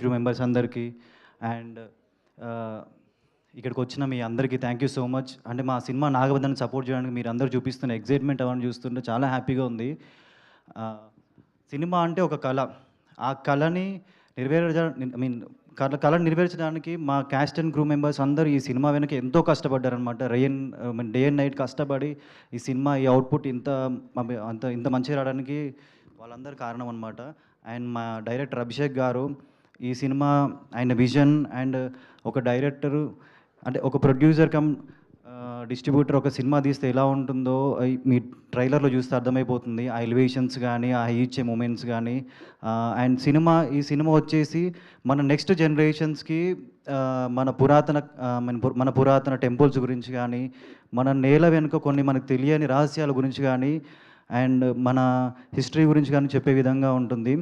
Crew members అందరికీ and ఇక్కడికి వచ్చిన మీ అందరికీ థ్యాంక్ యూ సో మచ్. అంటే మా సినిమా నాగబంధాన్ని సపోర్ట్ చేయడానికి మీరు అందరూ చూపిస్తున్న ఎక్సైట్మెంట్ అవన్నీ చూస్తుంటే చాలా హ్యాపీగా ఉంది. సినిమా అంటే ఒక కళ. ఆ కళని కళను నెరవేర్చడానికి మా క్యాస్ట్ అండ్ క్రూ మెంబర్స్ అందరూ ఈ సినిమా వెనక ఎంతో కష్టపడ్డారనమాట. డే అండ్ నైట్ కష్టపడి ఈ సినిమా ఈ అవుట్పుట్ ఇంత మంచిగా రావడానికి వాళ్ళందరూ కారణం అనమాట. అండ్ మా డైరెక్టర్ అభిషేక్ గారు ఈ సినిమా ఆయన విజన్ అండ్ ఒక డైరెక్టరు అంటే ఒక ప్రొడ్యూసర్ కమ్ డిస్ట్రిబ్యూటర్ ఒక సినిమా తీస్తే ఎలా ఉంటుందో మీ ట్రైలర్లో చూస్తే అర్థమైపోతుంది. ఆ ఎలివేషన్స్ కానీ ఆ హై ఇచ్చే మూమెంట్స్ కానీ అండ్ ఈ సినిమా వచ్చేసి మన నెక్స్ట్ జనరేషన్స్కి మన పురాతన టెంపుల్స్ గురించి కానీ మన నేల వెనుక కొన్ని మనకు తెలియని రహస్యాల గురించి కానీ అండ్ మన హిస్టరీ గురించి కానీ చెప్పే విధంగా ఉంటుంది.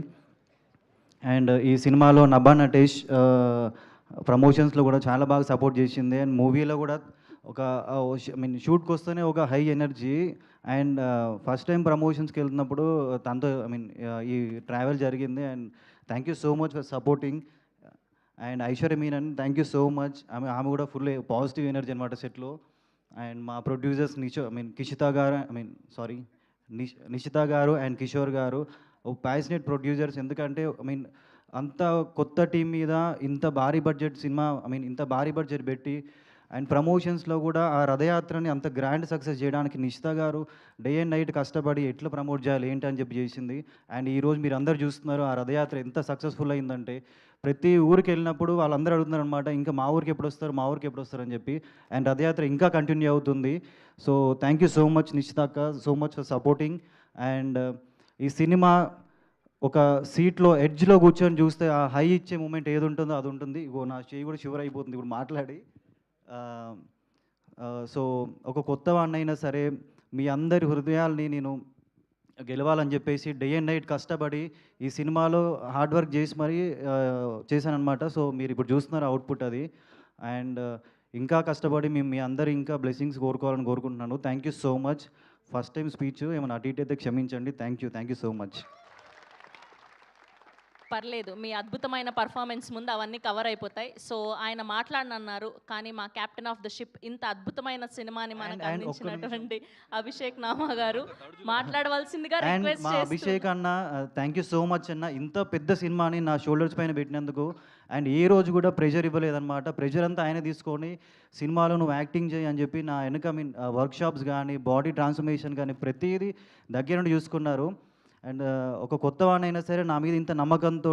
అండ్ ఈ సినిమాలో నభా నటేష్ ప్రమోషన్స్లో కూడా చాలా బాగా సపోర్ట్ చేసింది. అండ్ మూవీలో కూడా ఒక షూట్కి వస్తేనే ఒక high energy. And first time ప్రమోషన్స్కి వెళ్తున్నప్పుడు తనతో ఈ ట్రావెల్ జరిగింది. And thank you so much for supporting. And Aishwarya Menon thank you so much. ఆమె కూడా ఫుల్ పాజిటివ్ ఎనర్జీ అనమాట సెట్లో. అండ్ మా ప్రొడ్యూసర్స్ నిషిత గారు అండ్ కిషోర్ గారు ప్యాషనేట్ ప్రొడ్యూసర్స్. ఎందుకంటే అంత కొత్త టీం మీద ఇంత భారీ బడ్జెట్ సినిమా ఇంత భారీ బడ్జెట్ పెట్టి అండ్ ప్రమోషన్స్లో కూడా ఆ రథయాత్రని అంత గ్రాండ్ సక్సెస్ చేయడానికి నిషిత గారు డే అండ్ నైట్ కష్టపడి ఎట్లా ప్రమోట్ చేయాలి ఏంటి అని చెప్పి చేసింది. అండ్ ఈరోజు మీరు అందరు చూస్తున్నారు ఆ రథయాత్ర ఎంత సక్సెస్ఫుల్ అయిందంటే ప్రతి ఊరికి వెళ్ళినప్పుడు వాళ్ళందరూ అడుగుతున్నారు అనమాట, ఇంకా మా ఊరికి ఎప్పుడు వస్తారు అని చెప్పి. అండ్ రథయాత్ర ఇంకా కంటిన్యూ అవుతుంది. So thank you so much Nishitha అక్క, so much for supporting. And ఈ సినిమా ఒక సీట్లో ఎడ్జ్లో కూర్చొని చూస్తే ఆ హై ఇచ్చే మూమెంట్ ఏది ఉంటుందో అది ఉంటుంది. ఇగో నా చేయి కూడా షివర్ అయిపోతుంది ఇప్పుడు మాట్లాడి. సో ఒక కొత్త వాడినైనా సరే మీ అందరి హృదయాల్ని నేను గెలవాలని చెప్పేసి డే అండ్ నైట్ కష్టపడి ఈ సినిమాలో హార్డ్ వర్క్ చేసి మరీ చేశానమాట. సో మీరు ఇప్పుడు చూస్తున్నారు అవుట్పుట్ అది. అండ్ ఇంకా కష్టపడి మీ అందరు ఇంకా బ్లెస్సింగ్స్ కోరుకోవాలని కోరుకుంటున్నాను. Thank you so much. First time speech ఏమైనా అటు ఇటు అయితే క్షమించండి. Thank you so much. పర్లేదు, మీ అద్భుతమైన పర్ఫార్మెన్స్ ముందు అవన్నీ కవర్ అయిపోతాయి. సో ఆయన మాట్లాడనన్నారు, కానీ మా కెప్టెన్ ఆఫ్ ద షిప్ ఇంత అద్భుతమైన సినిమాని మనకు అందించినటువంటి అభిషేక్ నామా గారు మాట్లాడవలసిందిగా రిక్వెస్ట్ చేస్తున్నాను. అభిషేక్ అన్న థ్యాంక్ యూ సో మచ్ అన్న. ఇంత పెద్ద సినిమాని నా షోల్డర్స్ పైన పెట్టినందుకు. అండ్ ఏ రోజు కూడా ప్రెషర్ ఇవ్వలేదన్నమాట. ప్రెషర్ అంతా ఆయన తీసుకొని సినిమాలో నువ్వు యాక్టింగ్ చేయి అని చెప్పి నా వెనుక వర్క్షాప్స్ కానీ బాడీ ట్రాన్స్ఫర్మేషన్ కానీ ప్రతిదీ దగ్గర నుండి చూసుకున్నారు. అండ్ ఒక కొత్త వాడినైనా సరే నా మీద ఇంత నమ్మకంతో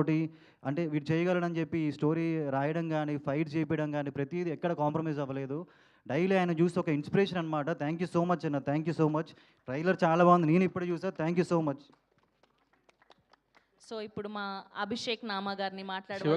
అంటే వీడు చేయగలడని చెప్పి ఈ స్టోరీ రాయడం కానీ ఫైట్ చేయించడం కానీ ప్రతిదీ ఎక్కడ కాంప్రమైజ్ అవ్వలేదు. డైలీ ఆయన చూసి ఒక ఇన్స్పిరేషన్ అనమాట. థ్యాంక్ యూ సో మచ్ అన్న, thank you so much. Trailer చాలా బాగుంది, నేను ఇప్పుడే చూసా. Thank you so much. So ఇప్పుడు మా అభిషేక్ నామా గారిని మాట్లాడవచ్చు.